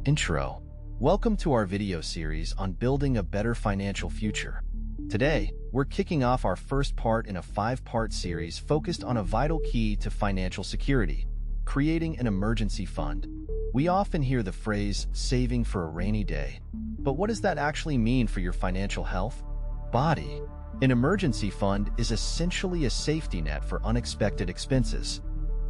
Intro. Welcome to our video series on building a better financial future. Today, we're kicking off our first part in a 5-part series focused on a vital key to financial security: creating an emergency fund. We often hear the phrase, saving for a rainy day. But what does that actually mean for your financial health? Body. An emergency fund is essentially a safety net for unexpected expenses.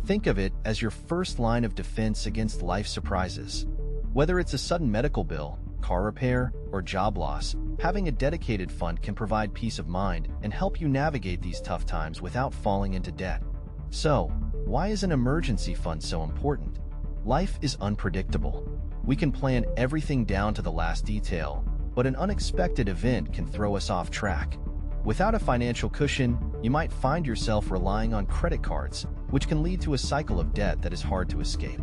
Think of it as your first line of defense against life surprises. Whether it's a sudden medical bill, car repair, or job loss, having a dedicated fund can provide peace of mind and help you navigate these tough times without falling into debt. So, why is an emergency fund so important? Life is unpredictable. We can plan everything down to the last detail, but an unexpected event can throw us off track. Without a financial cushion, you might find yourself relying on credit cards, which can lead to a cycle of debt that is hard to escape.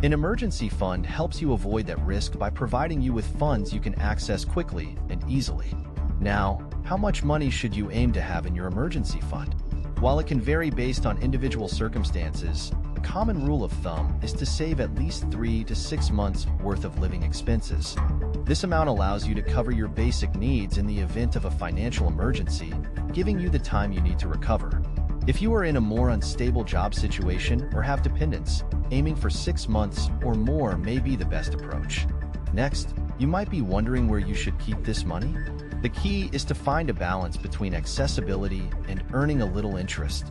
An emergency fund helps you avoid that risk by providing you with funds you can access quickly and easily. Now, how much money should you aim to have in your emergency fund? While it can vary based on individual circumstances, a common rule of thumb is to save at least 3 to 6 months' worth of living expenses. This amount allows you to cover your basic needs in the event of a financial emergency, giving you the time you need to recover. If you are in a more unstable job situation or have dependents, aiming for 6 months or more may be the best approach. Next, you might be wondering where you should keep this money. The key is to find a balance between accessibility and earning a little interest.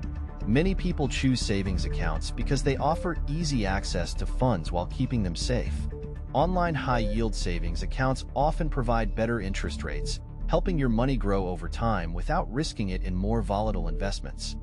Many people choose savings accounts because they offer easy access to funds while keeping them safe. Online high-yield savings accounts often provide better interest rates, helping your money grow over time without risking it in more volatile investments.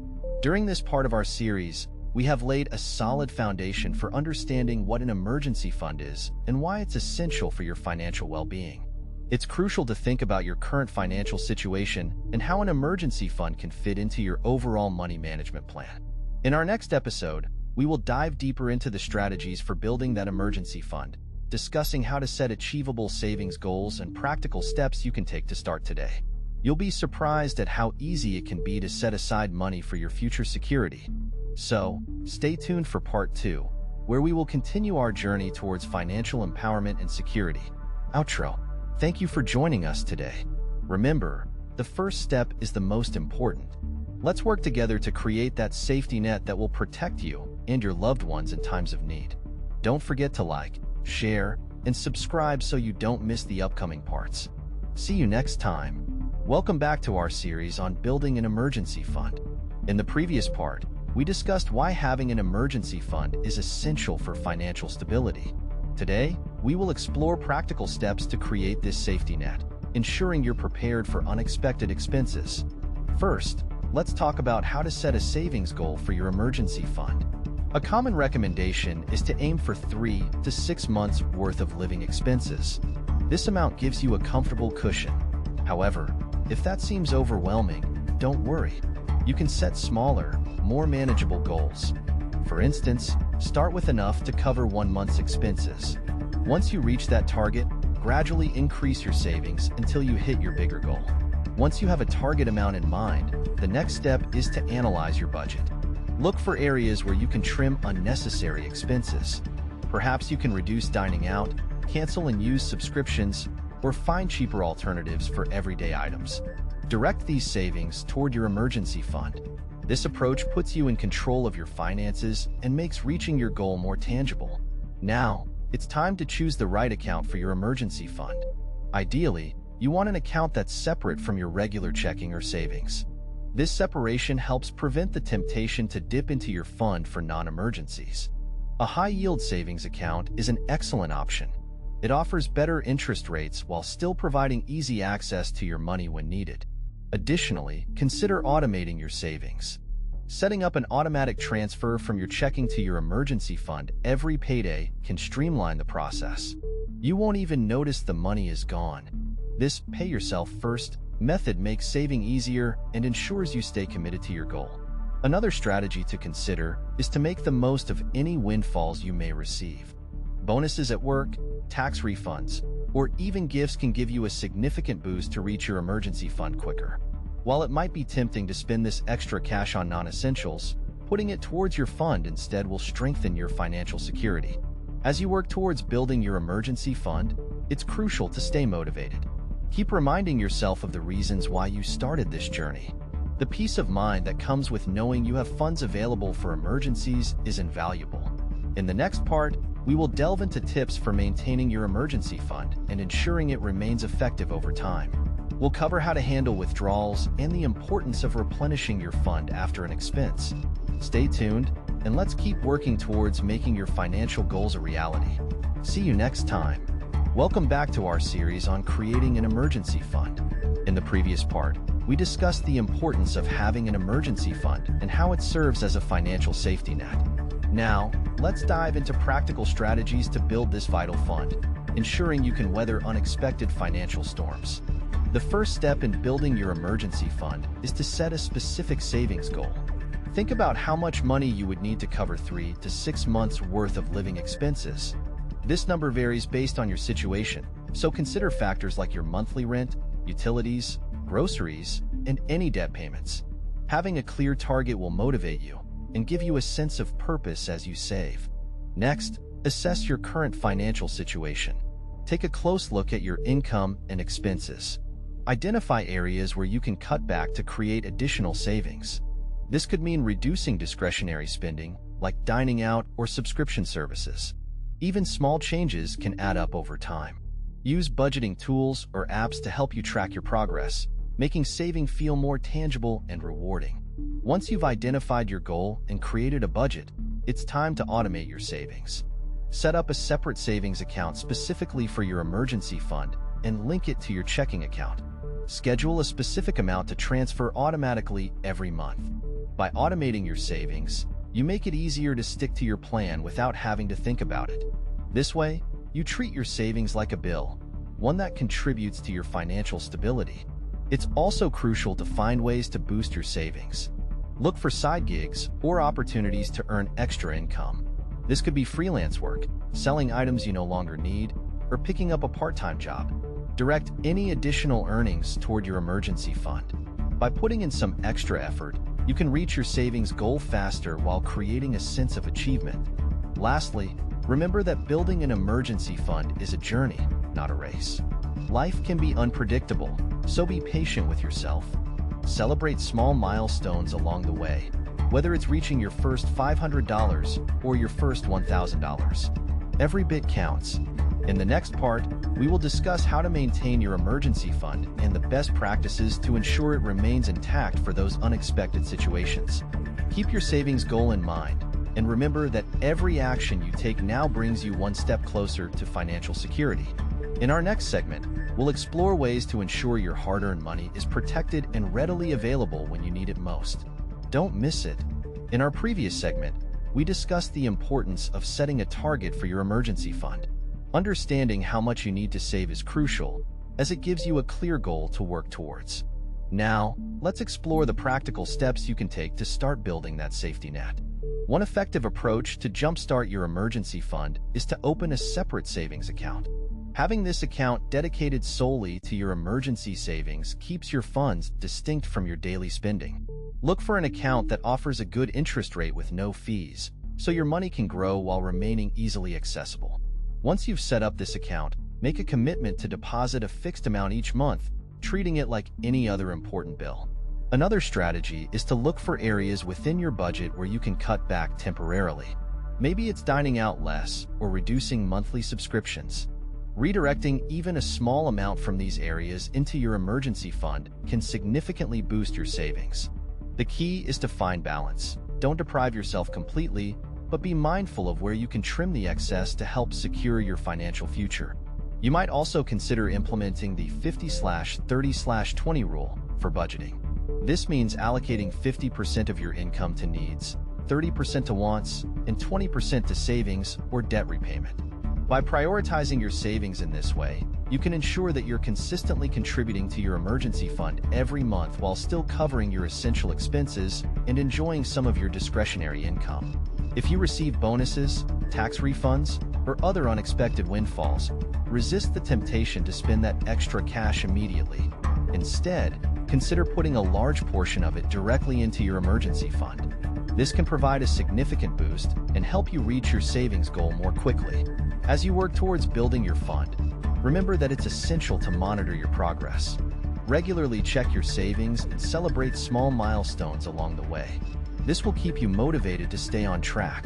During this part of our series, we have laid a solid foundation for understanding what an emergency fund is and why it's essential for your financial well-being. It's crucial to think about your current financial situation and how an emergency fund can fit into your overall money management plan. In our next episode, we will dive deeper into the strategies for building that emergency fund, discussing how to set achievable savings goals and practical steps you can take to start today. You'll be surprised at how easy it can be to set aside money for your future security. So, stay tuned for part 2, where we will continue our journey towards financial empowerment and security. Outro. Thank you for joining us today. Remember, the first step is the most important. Let's work together to create that safety net that will protect you and your loved ones in times of need. Don't forget to like, share, and subscribe so you don't miss the upcoming parts. See you next time. Welcome back to our series on building an emergency fund. In the previous part, we discussed why having an emergency fund is essential for financial stability. Today, we will explore practical steps to create this safety net, ensuring you're prepared for unexpected expenses. First, let's talk about how to set a savings goal for your emergency fund. A common recommendation is to aim for 3 to 6 months' worth of living expenses. This amount gives you a comfortable cushion. However, if that seems overwhelming, don't worry. You can set smaller, more manageable goals. For instance, start with enough to cover 1 month's expenses. Once you reach that target, gradually increase your savings until you hit your bigger goal. Once you have a target amount in mind, the next step is to analyze your budget. Look for areas where you can trim unnecessary expenses. Perhaps you can reduce dining out, cancel and use subscriptions, or find cheaper alternatives for everyday items. Direct these savings toward your emergency fund. This approach puts you in control of your finances and makes reaching your goal more tangible. Now, it's time to choose the right account for your emergency fund. Ideally, you want an account that's separate from your regular checking or savings. This separation helps prevent the temptation to dip into your fund for non-emergencies. A high-yield savings account is an excellent option. It offers better interest rates while still providing easy access to your money when needed. Additionally, consider automating your savings. Setting up an automatic transfer from your checking to your emergency fund every payday can streamline the process. You won't even notice the money is gone. This pay yourself first method makes saving easier and ensures you stay committed to your goal. Another strategy to consider is to make the most of any windfalls you may receive. Bonuses at work, tax refunds, or even gifts can give you a significant boost to reach your emergency fund quicker. While it might be tempting to spend this extra cash on non-essentials, putting it towards your fund instead will strengthen your financial security. As you work towards building your emergency fund, it's crucial to stay motivated. Keep reminding yourself of the reasons why you started this journey. The peace of mind that comes with knowing you have funds available for emergencies is invaluable. In the next part, we will delve into tips for maintaining your emergency fund and ensuring it remains effective over time. We'll cover how to handle withdrawals and the importance of replenishing your fund after an expense. Stay tuned, and let's keep working towards making your financial goals a reality. See you next time. Welcome back to our series on creating an emergency fund. In the previous part, we discussed the importance of having an emergency fund and how it serves as a financial safety net. Now, let's dive into practical strategies to build this vital fund, ensuring you can weather unexpected financial storms. The first step in building your emergency fund is to set a specific savings goal. Think about how much money you would need to cover 3 to 6 months' worth of living expenses. This number varies based on your situation, so consider factors like your monthly rent, utilities, groceries, and any debt payments. Having a clear target will motivate you and give you a sense of purpose as you save. Next, assess your current financial situation. Take a close look at your income and expenses. Identify areas where you can cut back to create additional savings. This could mean reducing discretionary spending, like dining out or subscription services. Even small changes can add up over time. Use budgeting tools or apps to help you track your progress, making saving feel more tangible and rewarding. Once you've identified your goal and created a budget, it's time to automate your savings. Set up a separate savings account specifically for your emergency fund and link it to your checking account. Schedule a specific amount to transfer automatically every month. By automating your savings, you make it easier to stick to your plan without having to think about it. This way, you treat your savings like a bill, one that contributes to your financial stability. It's also crucial to find ways to boost your savings. Look for side gigs or opportunities to earn extra income. This could be freelance work, selling items you no longer need, or picking up a part-time job. Direct any additional earnings toward your emergency fund. By putting in some extra effort, you can reach your savings goal faster while creating a sense of achievement. Lastly, remember that building an emergency fund is a journey, not a race. Life can be unpredictable, so be patient with yourself. Celebrate small milestones along the way, whether it's reaching your first $500 or your first $1,000. Every bit counts. In the next part, we will discuss how to maintain your emergency fund and the best practices to ensure it remains intact for those unexpected situations. Keep your savings goal in mind, and remember that every action you take now brings you one step closer to financial security. In our next segment, we'll explore ways to ensure your hard-earned money is protected and readily available when you need it most. Don't miss it. In our previous segment, we discussed the importance of setting a target for your emergency fund. Understanding how much you need to save is crucial, as it gives you a clear goal to work towards. Now, let's explore the practical steps you can take to start building that safety net. One effective approach to jumpstart your emergency fund is to open a separate savings account. Having this account dedicated solely to your emergency savings keeps your funds distinct from your daily spending. Look for an account that offers a good interest rate with no fees, so your money can grow while remaining easily accessible. Once you've set up this account, make a commitment to deposit a fixed amount each month, treating it like any other important bill. Another strategy is to look for areas within your budget where you can cut back temporarily. Maybe it's dining out less or reducing monthly subscriptions. Redirecting even a small amount from these areas into your emergency fund can significantly boost your savings. The key is to find balance. Don't deprive yourself completely, but be mindful of where you can trim the excess to help secure your financial future. You might also consider implementing the 50/30/20 rule for budgeting. This means allocating 50% of your income to needs, 30% to wants, and 20% to savings or debt repayment. By prioritizing your savings in this way, you can ensure that you're consistently contributing to your emergency fund every month while still covering your essential expenses and enjoying some of your discretionary income. If you receive bonuses, tax refunds, or other unexpected windfalls, resist the temptation to spend that extra cash immediately. Instead, consider putting a large portion of it directly into your emergency fund. This can provide a significant boost and help you reach your savings goal more quickly. As you work towards building your fund, remember that it's essential to monitor your progress. Regularly check your savings and celebrate small milestones along the way. This will keep you motivated to stay on track.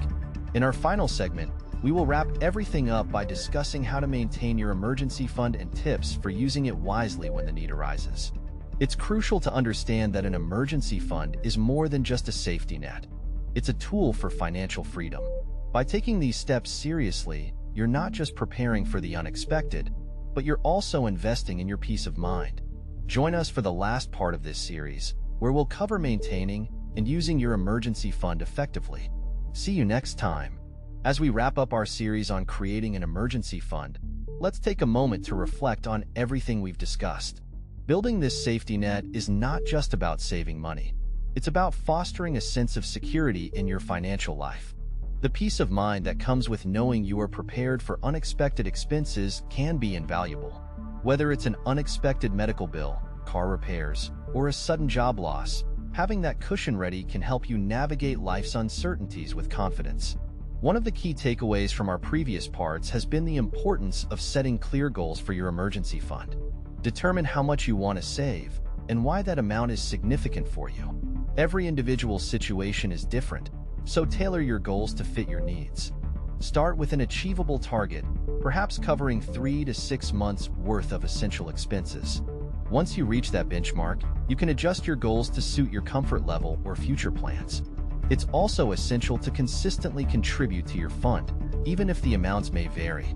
In our final segment, we will wrap everything up by discussing how to maintain your emergency fund and tips for using it wisely when the need arises. It's crucial to understand that an emergency fund is more than just a safety net. It's a tool for financial freedom. By taking these steps seriously, you're not just preparing for the unexpected, but you're also investing in your peace of mind. Join us for the last part of this series, where we'll cover maintaining and using your emergency fund effectively. See you next time. As we wrap up our series on creating an emergency fund, let's take a moment to reflect on everything we've discussed. Building this safety net is not just about saving money. It's about fostering a sense of security in your financial life. The peace of mind that comes with knowing you are prepared for unexpected expenses can be invaluable. Whether it's an unexpected medical bill, car repairs, or a sudden job loss, having that cushion ready can help you navigate life's uncertainties with confidence. One of the key takeaways from our previous parts has been the importance of setting clear goals for your emergency fund. Determine how much you want to save and why that amount is significant for you. Every individual situation is different, so tailor your goals to fit your needs. Start with an achievable target, perhaps covering 3 to 6 months' worth of essential expenses. Once you reach that benchmark, you can adjust your goals to suit your comfort level or future plans. It's also essential to consistently contribute to your fund, even if the amounts may vary.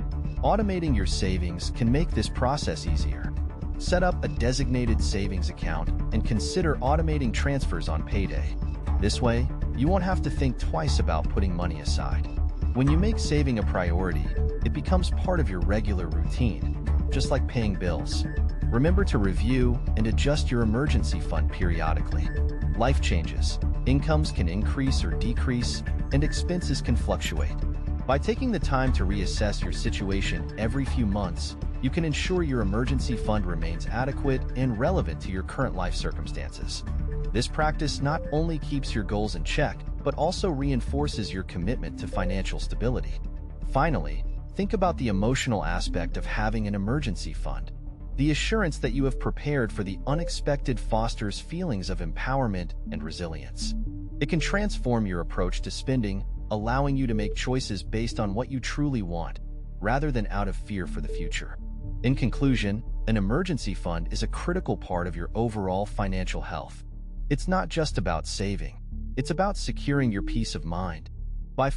Automating your savings can make this process easier. Set up a designated savings account and consider automating transfers on payday. This way, you won't have to think twice about putting money aside. When you make saving a priority, it becomes part of your regular routine, just like paying bills. Remember to review and adjust your emergency fund periodically. Life changes, incomes can increase or decrease, and expenses can fluctuate. By taking the time to reassess your situation every few months, you can ensure your emergency fund remains adequate and relevant to your current life circumstances. This practice not only keeps your goals in check, but also reinforces your commitment to financial stability. Finally, think about the emotional aspect of having an emergency fund. The assurance that you have prepared for the unexpected fosters feelings of empowerment and resilience. It can transform your approach to spending, allowing you to make choices based on what you truly want, rather than out of fear for the future. In conclusion, an emergency fund is a critical part of your overall financial health. It's not just about saving. It's about securing your peace of mind. By